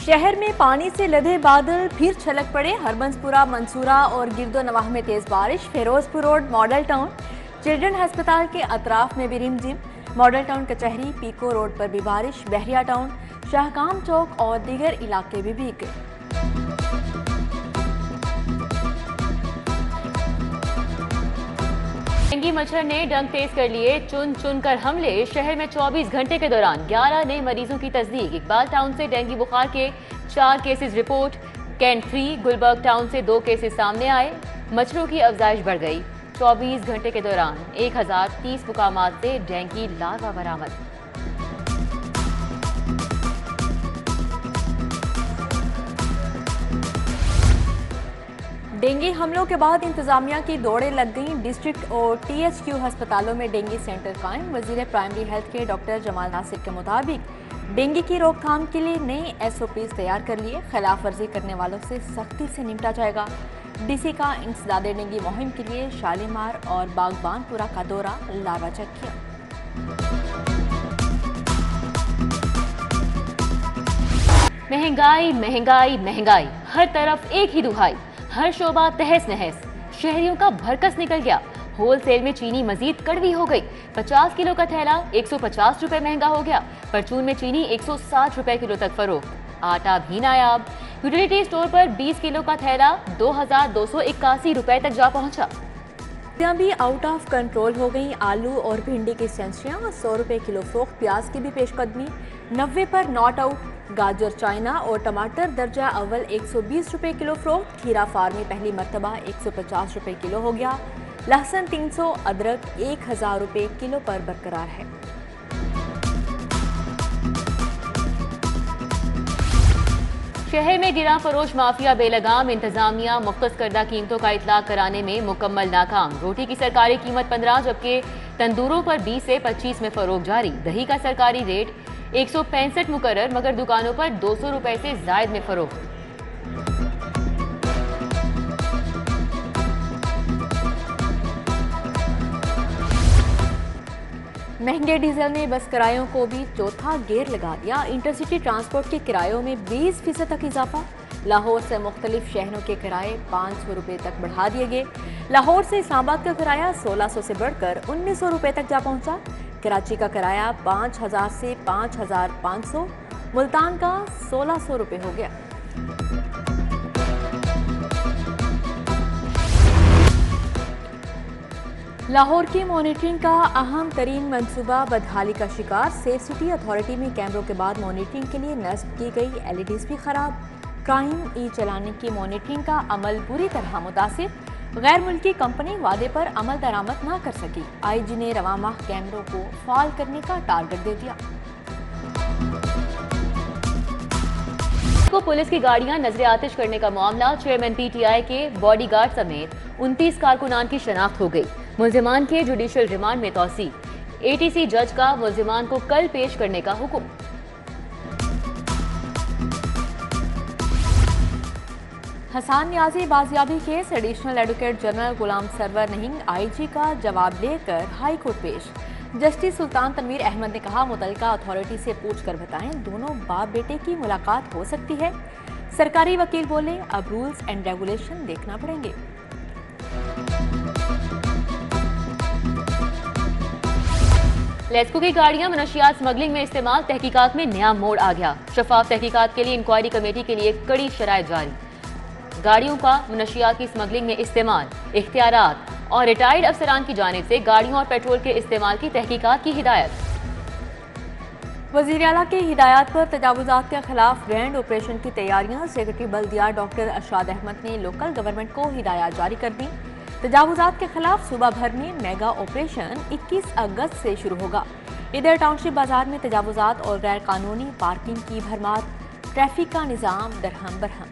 शहर में पानी से लदे बादल फिर छलक पड़े। हरबंसपुरा, मंसूरा और गिरदोनवाह में तेज बारिश। Ferozepur road, Model Town, children अस्पताल के अतराफ में भी रिमझिम। मॉडल टाउन कचहरी, पीको रोड पर भी बारिश। बहरिया टाउन, शाहकाम चौक और दीगर इलाके भी भीग गए। डेंगू मच्छर ने डंक तेज कर लिए, चुन चुन कर हमले। शहर में 24 घंटे के दौरान 11 नए मरीजों की तस्दीक। इकबाल टाउन से डेंगू बुखार के 4 cases report. Cantt 3 Gulberg town से 2 केसेस सामने आए। मच्छरों की अफजाइश बढ़ गई। 24 घंटे के दौरान 1030 मुकामात से डेंगू लार्वा बरामद। डेंगू हमलों के बाद इंतजामिया की दौड़ें लग गईं। डिस्ट्रिक्ट और THQ अस्पतालों में डेंगू सेंटर कायम। वजीर प्राइमरी हेल्थ के डॉक्टर जमाल नासिर के मुताबिक डेंगू की रोकथाम के लिए नए SOPs तैयार कर लिए। खिलाफ वर्जी करने वालों से सख्ती से निपटा जाएगा। DC का इंसदादे डेंगू मुहिम के लिए शालीमार और बागबानपुरा का दौरा, लार्वा चेक किया। महंगाई महंगाई महंगाई, हर तरफ एक ही दुहाई। हर शोबा तहस नहस। शहरियों का भरकस निकल गया। होलसेल में चीनी मजीद कड़वी हो गई। 50 किलो का थैला 150 रुपए महंगा हो गया। परचून में चीनी 160 रुपए किलो तक फरोख्त। आटा भी नायाब। यूटिलिटी स्टोर पर 20 किलो का थैला 2281 रुपए तक जा पहुंचा। भी आउट ऑफ कंट्रोल हो गई। आलू और भिंडी की सेंसियां 100 रुपए किलो फरोख्त। प्याज की भी पेशकदमी 90 पर नॉट आउट। गाजर चाइना और टमाटर दर्जा अव्वल 120 रुपए किलो फरोख्त। खीरा फार्मी पहली मरतबा 150 रुपए किलो हो गया। लहसुन 300, अदरक 1000 रुपए किलो पर बरकरार है। शहर में गिरा फरोश माफिया बेलगाम। इंतजामिया मुख्तस करदा कीमतों का इतलाक कराने में मुकम्मल नाकाम। रोटी की सरकारी कीमत 15 जबकि तंदूरों पर 20 से 25 में फरोख्त जारी। दही का सरकारी रेट 165 मुकर्रर, मगर दुकानों पर 200 रुपए से जायद में फरोख्त। महंगे डीजल ने बस किरायों को भी चौथा गेर लगा दिया। इंटरसिटी ट्रांसपोर्ट के किरायों में 20% तक इजाफा। लाहौर से मुख्तलिफ शहरों के किराए 500 रुपए तक बढ़ा दिए गए। लाहौर से इस्लामाबाद का किराया 1600 से बढ़कर 1900 रुपए तक जा पहुंचा। कराची का किराया 5000 से 5500, मुल्तान का 1600 रुपए हो गया। लाहौर की मॉनिटरिंग का अहम तरीन मंसूबा बदहाली का शिकार। सेफ सिटी अथॉरिटी में कैमरों के बाद मॉनिटरिंग के लिए नस्ब की गई LEDs भी खराब। क्राइम ई चलाने की मॉनिटरिंग का अमल बुरी तरह मुतासिर। गैर मुल्की कंपनी वादे पर अमल दरामद ना कर सकी। IG ने रवा माह कैमरों को फाल करने का टारगेट दे दिया। को पुलिस की गाड़ियां नजर आतिश करने का मामला। चेयरमैन PTI के बॉडीगार्ड समेत 29 कारकुनान की शनाख्त हो गई। मुल्जिमान के जुडिशियल रिमांड में तौसी। ATC जज का मुल्जिमान को कल पेश करने का हुक्म। हसन नियाजी बाजियाबी case. Additional advocate general Ghulam Sarwar नहींग IG का जवाब लेकर हाई कोर्ट पेश। जस्टिस सुल्तान तनवीर अहमद ने कहा, मुतल्लिका अथॉरिटी से पूछ कर बताएं दोनों बाप बेटे की मुलाकात हो सकती है। सरकारी वकील बोले, अब रूल्स एंड रेगुलेशन देखना पड़ेंगे। लेस्को की गाड़ियां मनशियात स्मगलिंग में इस्तेमाल। तहकीकात में नया मोड़ आ गया। शफाफ तहकीकात के लिए इंक्वायरी कमेटी के लिए कड़ी शराइत जारी। गाड़ियों का मनशियात की स्मगलिंग में इस्तेमाल, इख्तियारात और रिटायर्ड अफसरान की जानिब से गाड़ियों और पेट्रोल के इस्तेमाल की तहकीकात की हिदायत। वज़ीर आला की हिदायत पर तजावुजात के खिलाफ ग्रैंड ऑपरेशन की तैयारियां। सेक्रेटरी बल्दिया डॉक्टर अरशाद अहमद ने लोकल गवर्नमेंट को हिदायत जारी कर दी। तजावुजात के खिलाफ सूबा भर में मेगा ऑपरेशन 21 अगस्त से शुरू होगा। इधर टाउनशिप बाजार में तजावुजात और गैर कानूनी पार्किंग की भरमार। ट्रैफिक का निज़ाम दरहम बरहम।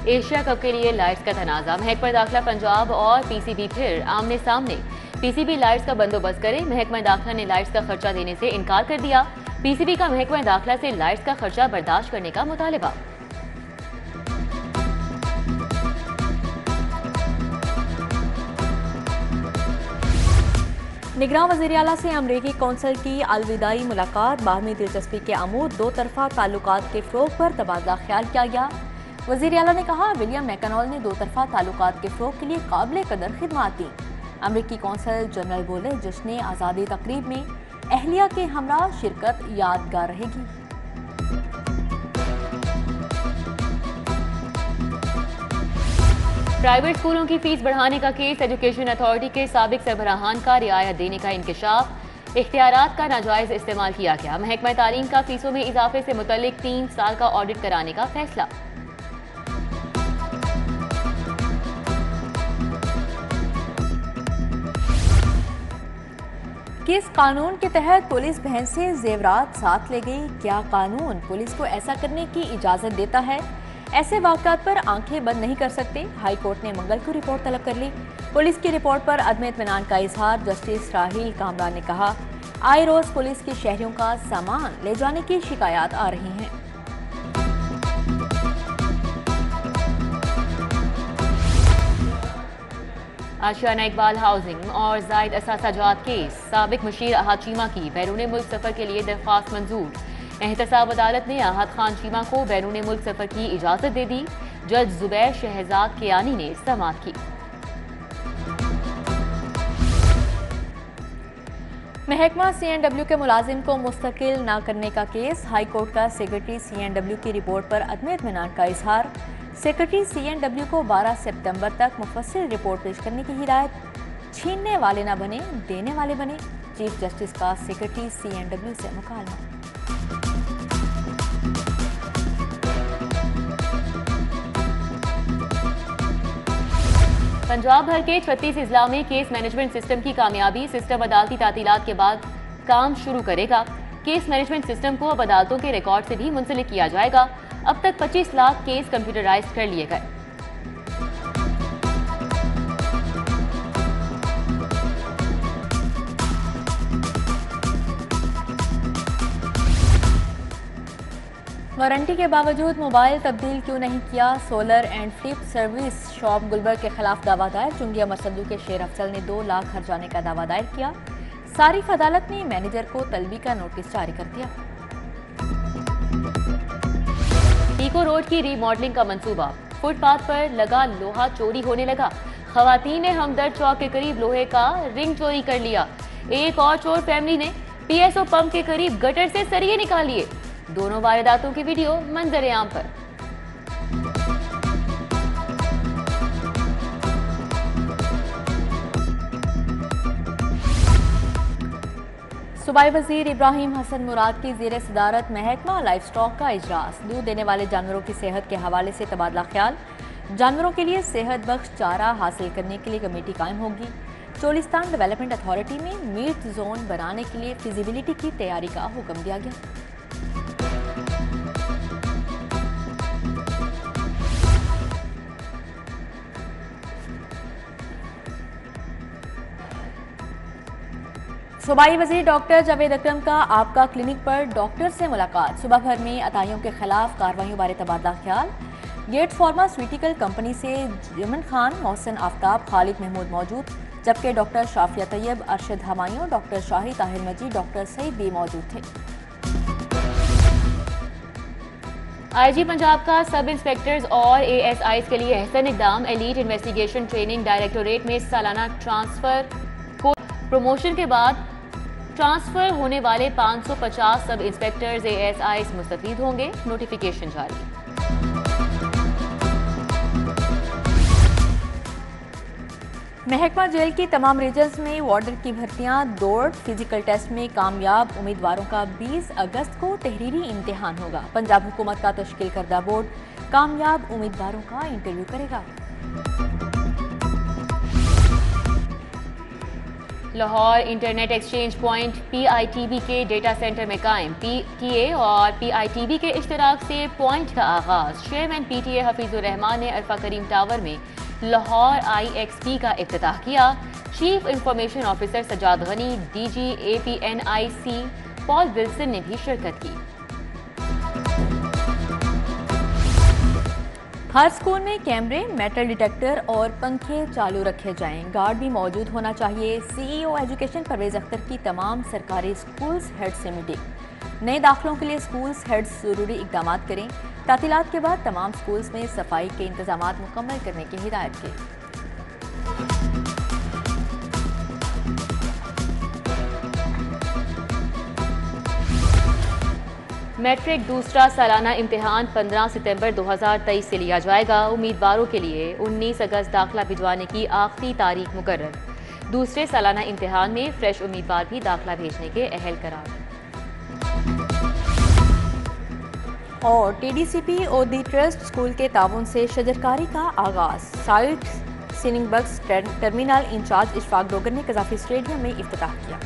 एशिया कप के लिए लाइट्स का तनाज़ा। महकमा दाखिला पंजाब और PCB फिर आमने सामने। PCB लाइट्स का बंदोबस्त करे। महकमा दाखिला ने लाइट्स का खर्चा देने से इनकार कर दिया। PCB का महकमा दाखिला से लाइट्स का खर्चा बर्दाश्त करने का मुतालिबा। निगरान वज़ीर आला से अमरीकी कौंसल की अलविदाई मुलाकात। बाहमी दिलचस्पी के आमूद दो तरफा ताल्लुकात के फ़रोग़ पर तबादला ख्याल किया गया। वज़ीर आला ने कहा, विलियम मैकनॉल ने दो तरफा ताल्लुकात के फ़रोग़ के लिए काबिल कदर खिदमात दी। अमरीकी कौंसल जनरल बोले, जश्न आज़ादी तकरीब में अहलिया के हमरा शिरकत यादगार रहेगी। प्राइवेट स्कूलों की फीस बढ़ाने का केस। एजुकेशन अथॉरिटी के साबिक सरबराहान का रियायत देने का इंकशाफ। इख्तियारात का नाजायज इस्तेमाल किया गया। महकमा तालीम का फीसों में इजाफे से मुतल्लिक 3 साल का ऑडिट कराने का फैसला। किस कानून के तहत पुलिस बहन से जेवरात साथ ले गई? क्या कानून पुलिस को ऐसा करने की इजाजत देता है? ऐसे वाक़यात पर आंखें बंद नहीं कर सकते। हाई कोर्ट ने मंगल को रिपोर्ट तलब कर ली। पुलिस की रिपोर्ट पर अदम इत्मीनान का इजहार। जस्टिस राहील कामरान ने कहा, आए रोज पुलिस के शहरियों का सामान ले जाने की शिकायत आ रही हैं। आशियाना इकबाल हाउसिंग और जायद असासाजात केस। साबिक मुशीर अहद चीमा की बैरून मुल्क सफर के लिए दरख्वास्त मंजूर। एहतसाब अदालत ने अहद खान चीमा को बैरून मुल्क सफर की इजाजत दे दी। जज जुबैर शहजाद कियानी ने समाअत की। महकमा CNW के मुलाजिम को मुस्तकिल न करने का केस। हाई कोर्ट का सेक्रेटरी CNW की रिपोर्ट पर अदम इत्मीनान का इजहार। सेक्रेटरी CNW को 12 सितंबर तक मुफस्सिल रिपोर्ट पेश करने की हिदायत। छीनने वाले न बने, देने वाले बने। चीफ जस्टिस का सेक्रेटरी CNW से मुकालमा। पंजाब भर के 36 अजला में केस मैनेजमेंट सिस्टम की कामयाबी। सिस्टम अदालती तातीलात के बाद काम शुरू करेगा। केस मैनेजमेंट सिस्टम को अब अदालतों के रिकॉर्ड से भी मुंसलिक किया जाएगा। अब तक 25 लाख केस कंप्यूटराइज कर लिए गए। वारंटी के बावजूद मोबाइल तब्दील क्यों नहीं किया? Solar and flip service shop Gulberg के खिलाफ दावा दायर। चुंगी अमरसंदू के शेर अफजल ने 2 लाख खर्चाने का दावा दायर किया। सारिफ अदालत ने मैनेजर को तलबी का नोटिस जारी कर दिया। पीको रोड की रीमॉडलिंग का मंसूबा। फुटपाथ पर लगा लोहा चोरी होने लगा। खवातीन ने हमदर्द चौक के करीब लोहे का रिंग चोरी कर लिया। एक और चोर फैमिली ने PSO पंप के करीब गटर से सरिये निकाल लिए। दोनों वारदातों की वीडियो मंजर आम पर। सूबाई वजीर इब्राहिम हसन मुराद की ज़ेर सदारत महकमा लाइफ स्टॉक का इजलास। दूध देने वाले जानवरों की सेहत के हवाले से तबादला ख्याल। जानवरों के लिए सेहत बख्श चारा हासिल करने के लिए कमेटी कायम होगी। चोलिस्तान डेवलपमेंट अथॉरिटी में मीट जोन बनाने के लिए फिजिबिलिटी की तैयारी का हुक्म दिया गया। सूबाई वजीर डॉक्टर जावेद अकरम का आपका क्लिनिक पर डॉक्टर से मुलाकात। सुबह भर में अताइयों के खिलाफ कार्रवाइयों बारे तबादला ख्याल। गेट फार्मास्यूटिकल कंपनी से जमन खान, मोहसिन आफ्ताब, खालिद महमूद मौजूद, जबकि डॉक्टर शाफिया तैयब, अरशद हमायूं, डॉक्टर शाही ताहिर मजीद, डॉक्टर सईद भी मौजूद थे। IG पंजाब का सब इंस्पेक्टर्स और ASIs के लिए एहसन इकदाम। एलीट इन्वेस्टिगेशन ट्रेनिंग डायरेक्टोरेट में सालाना ट्रांसफर को प्रमोशन के बाद ट्रांसफर होने वाले 550 सब इंस्पेक्टर्स ASIs मुस्तफीद होंगे। नोटिफिकेशन जारी। महकमा जेल की तमाम रीजन्स में वार्डर की भर्तियां। दौड़ फिजिकल टेस्ट में कामयाब उम्मीदवारों का 20 अगस्त को तहरीरी इम्तिहान होगा। पंजाब हुकूमत का तश्कील करदा बोर्ड कामयाब उम्मीदवारों का इंटरव्यू करेगा। Lahore internet exchange point PITB के डेटा सेंटर में कायम। PTA और PITB के इश्तराक से पॉइंट का आगाज। चेयरमैन PTA हफीजुर रहमान ने अरफा करीम टावर में लाहौर IXP का इफ्तिताह किया। Chief information officer Sajjad Ghani, DG APNIC Paul Wilson ने भी शिरकत की। हर स्कूल में कैमरे, मेटल डिटेक्टर और पंखे चालू रखे जाएं। गार्ड भी मौजूद होना चाहिए। सीईओ एजुकेशन परवेज अख्तर की तमाम सरकारी स्कूल्स हेड से मीटिंग। नए दाखिलों के लिए स्कूल्स हेड्स जरूरी इकदाम करें। तातीलात के बाद तमाम स्कूल्स में सफाई के इंतजाम मुकम्मल करने की हिदायत की। मैट्रिक दूसरा सालाना इम्तिहान 15 सितंबर 2023 से लिया जाएगा। उम्मीदवारों के लिए 19 अगस्त दाखिला भिजवाने की आखिरी तारीख मुकर्रर। दूसरे सालाना इम्तिहान में फ्रेश उम्मीदवार भी दाखिला भेजने के अहल करार। और टीडीसीपी और दी ट्रस्ट स्कूल के ताउन से शजरकारी का आगाज। साइट सीनिंग बक्स टर्मिनल इंचार्ज इशफाक डोगर ने कजाफी स्टेडियम में इफ्तिताह किया।